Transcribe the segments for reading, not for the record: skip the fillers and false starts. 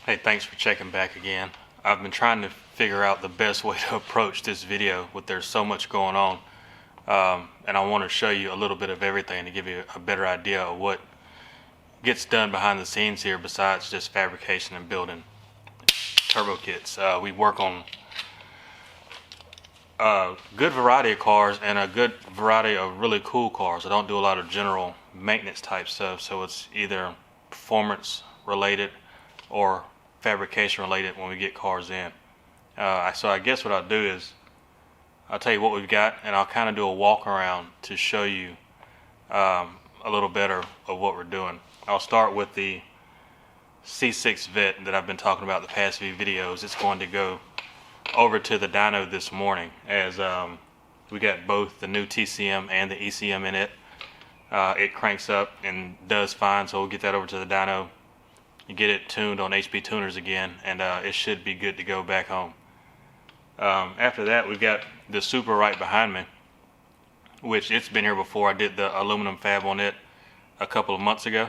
Hey, thanks for checking back again. I've been trying to figure out the best way to approach this video with there's so much going on, and I want to show you a little bit of everything to give you a better idea of what gets done behind the scenes here besides just fabrication and building turbo kits. We work on a good variety of cars and a good variety of really cool cars. I don't do a lot of general maintenance type stuff, so it's either performance related or fabrication related when we get cars in. So I guess what I'll do is I'll tell you what we've got, and I'll kind of do a walk around to show you a little better of what we're doing. I'll start with the C6 Vet that I've been talking about the past few videos. It's going to go over to the dyno this morning, as we got both the new TCM and the ECM in it. It cranks up and does fine, so we'll get that over to the dyno. You get it tuned on HP tuners again, and it should be good to go back home. After that, we've got the Supra right behind me, which it's been here before. I did the aluminum fab on it a couple of months ago.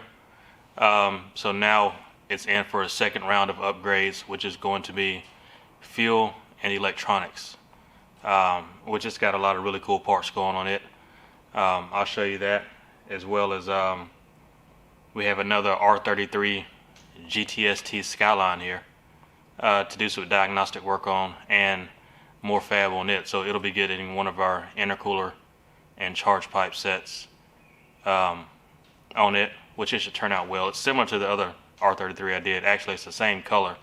So now it's in for a second round of upgrades, which is going to be fuel and electronics, which has got a lot of really cool parts going on it. I'll show you that, as well as we have another R33 GTST Skyline here to do some diagnostic work on, and more fab on it, so it'll be getting one of our intercooler and charge pipe sets on it, which it should turn out well. It's similar to the other R33 I did. Actually, it's the same color.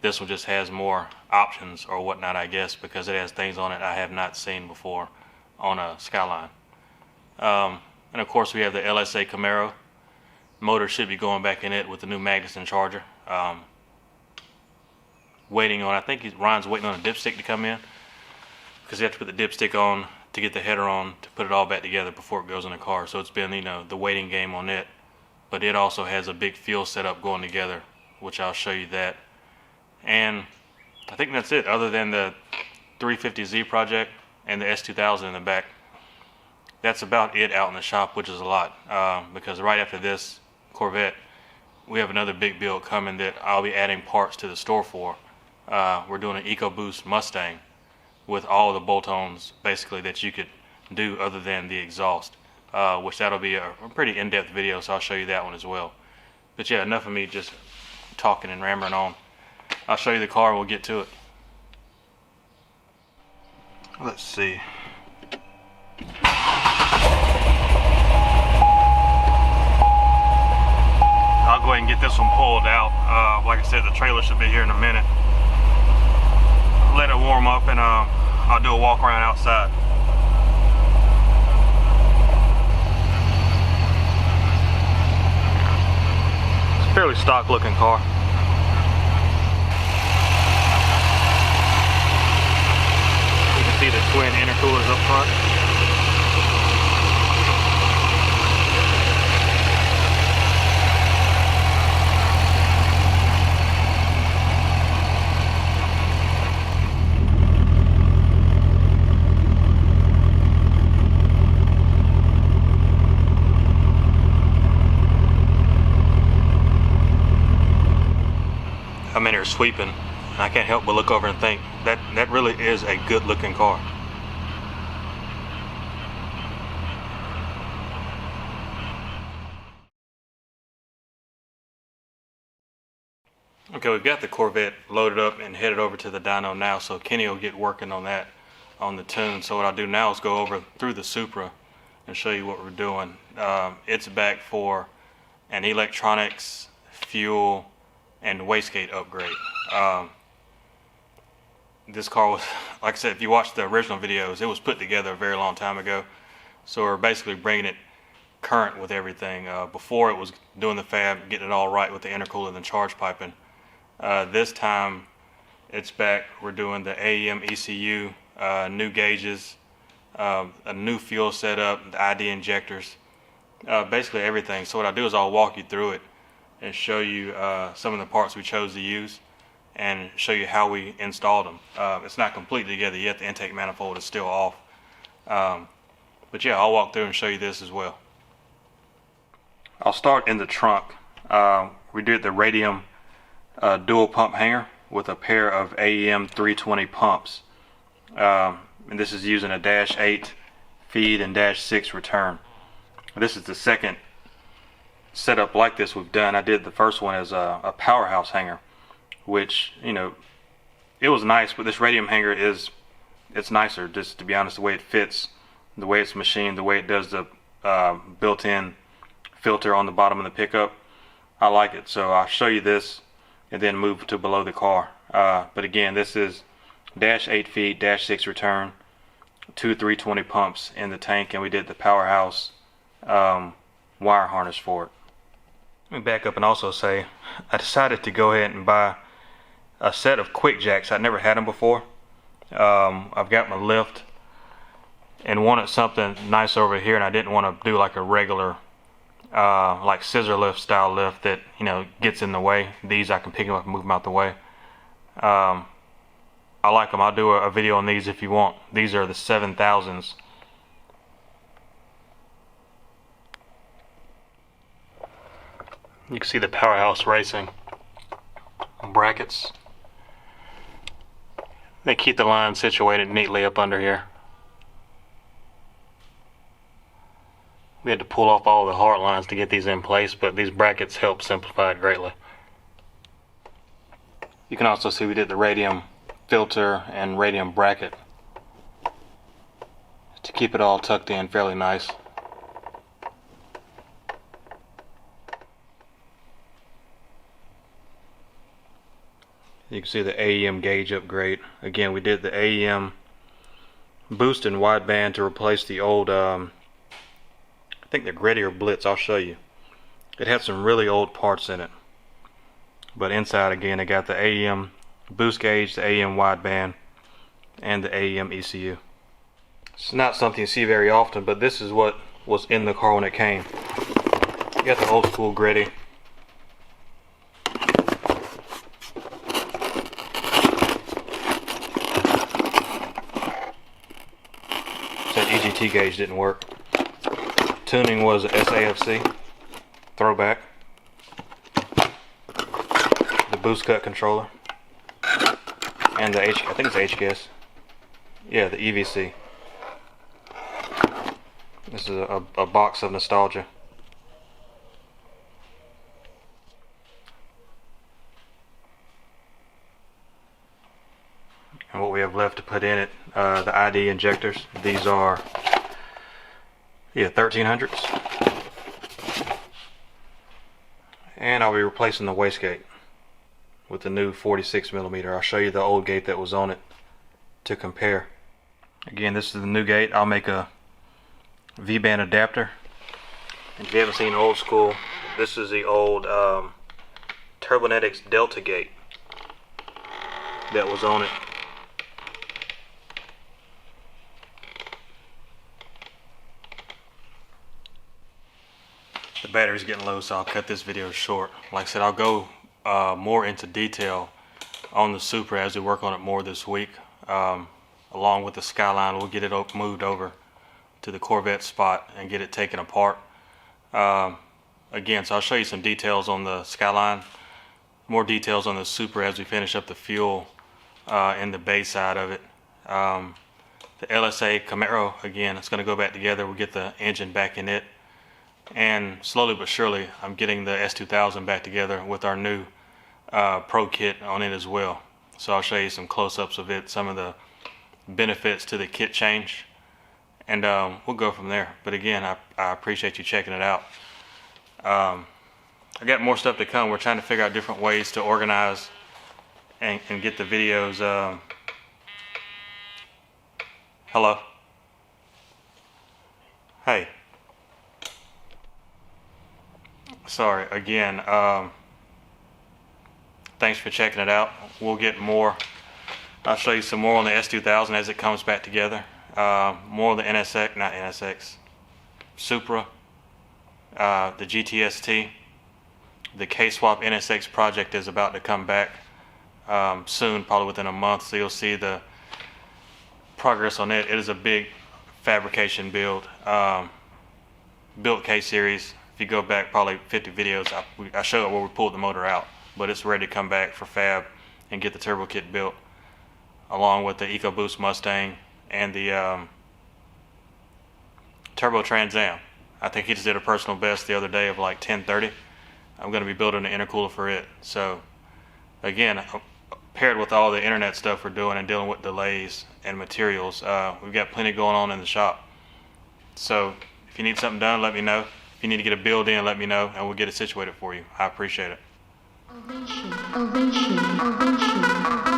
This one just has more options or whatnot, I guess, because it has things on it I have not seen before on a Skyline. And of course we have the LSA Camaro. Motor should be going back in it with the new Magnuson charger. Waiting on, I think Ryan's waiting on a dipstick to come in, because you have to put the dipstick on to get the header on to put it all back together before it goes in the car. So it's been, the waiting game on it. But it also has a big fuel setup going together, which I'll show you that. And I think that's it, other than the 350Z project and the S2000 in the back. That's about it out in the shop, which is a lot, because right after this Corvette, we have another big build coming that I'll be adding parts to the store for. We're doing an EcoBoost Mustang with all the bolt-ons basically that you could do other than the exhaust, which that'll be a pretty in-depth video, so I'll show you that one as well. But yeah, enough of me just talking and rambling on. I'll show you the car and we'll get to it. Let's see. I'll go ahead and get this one pulled out. Like I said, the trailer should be here in a minute. Let it warm up, and I'll do a walk around outside. It's a fairly stock looking car. You can see the twin intercoolers up front. I'm in here sweeping, and I can't help but look over and think that really is a good looking car. Okay, we've got the Corvette loaded up and headed over to the dyno now, so Kenny will get working on that on the tune. So what I'll do now is go over through the Supra and show you what we're doing. It's back for an electronics, fuel, and wastegate upgrade. This car was, like I said, if you watch the original videos, it was put together a very long time ago. So we're basically bringing it current with everything. Before it was doing the fab, getting it all right with the intercooler and charge piping. This time it's back. We're doing the AEM ECU, new gauges, a new fuel setup, the ID injectors, basically everything. So what I'll do is I'll walk you through it and show you some of the parts we chose to use and show you how we installed them. It's not completely together yet. The intake manifold is still off. But yeah, I'll walk through and show you this as well. I'll start in the trunk. We did the radium dual pump hanger with a pair of AEM 320 pumps. And this is using a -8 feed and -6 return. This is the second setup like this we've done. I did the first one as a powerhouse hanger, which, you know, it was nice, but this radium hanger it's nicer, just to be honest, the way it fits, the way it's machined, the way it does the built-in filter on the bottom of the pickup. I like it. So I'll show you this and then move to below the car. But again, this is -8 feet, -6 return, 2 320 pumps in the tank, and we did the powerhouse wire harness for it. Let me back up and also say I decided to go ahead and buy a set of quick jacks. I'd never had them before. I've got my lift and wanted something nice over here, and I didn't want to do like a regular like scissor lift style lift that, you know, gets in the way. These I can pick them up and move them out the way. I like them. I'll do a video on these if you want. These are the 7000s. You can see the Powerhouse Racing brackets. They keep the line situated neatly up under here. We had to pull off all the hard lines to get these in place, but these brackets help simplify it greatly. You can also see we did the radium filter and radium bracket to keep it all tucked in fairly nice. You can see the AEM gauge upgrade. Again, we did the AEM boost and wideband to replace the old I think the Gritty or Blitz. I'll show you. It had some really old parts in it, but inside again it got the AEM boost gauge, the AEM wideband, and the AEM ECU. It's not something you see very often, but this is what was in the car when it came. You got the old school Gritty. That EGT gauge didn't work. Tuning was a SAFC throwback. The boost cut controller. And the I think it's HGS. Yeah, the EVC. This is a box of nostalgia. And what we have left to put in it, the ID injectors. These are 1300s. And I'll be replacing the wastegate with the new 46mm. I'll show you the old gate that was on it to compare. Again, this is the new gate. I'll make a V-band adapter. And if you haven't seen old school, this is the old Turbonetics Delta gate that was on it. The battery's getting low, so I'll cut this video short. Like I said, I'll go more into detail on the Supra as we work on it more this week. Along with the Skyline, we'll get it moved over to the Corvette spot and get it taken apart. Again, so I'll show you some details on the Skyline, more details on the Supra as we finish up the fuel and the base side of it. The LSA Camaro, again, it's going to go back together. We'll get the engine back in it. And slowly but surely, I'm getting the S2000 back together with our new Pro kit on it as well. So I'll show you some close-ups of it, some of the benefits to the kit change, and we'll go from there. But again, I appreciate you checking it out. I got more stuff to come. We're trying to figure out different ways to organize and get the videos. Hello. Hey. Sorry again. Thanks for checking it out. We'll get more. I'll show you some more on the S2000 as it comes back together. More of the NSX, Supra, the GTST. The K-Swap NSX project is about to come back soon, probably within a month, so you'll see the progress on it. It is a big fabrication build. Built K-Series. If you go back probably 50 videos, I show it where we pulled the motor out, but it's ready to come back for fab and get the turbo kit built, along with the EcoBoost Mustang and the Turbo Trans Am. I think he just did a personal best the other day of like 1030. I'm going to be building an intercooler for it. So again, paired with all the internet stuff we're doing and dealing with delays and materials, we've got plenty going on in the shop. So if you need something done, let me know. If you need to get a build in, let me know, and we'll get it situated for you. I appreciate it. Ovation, ovation, ovation.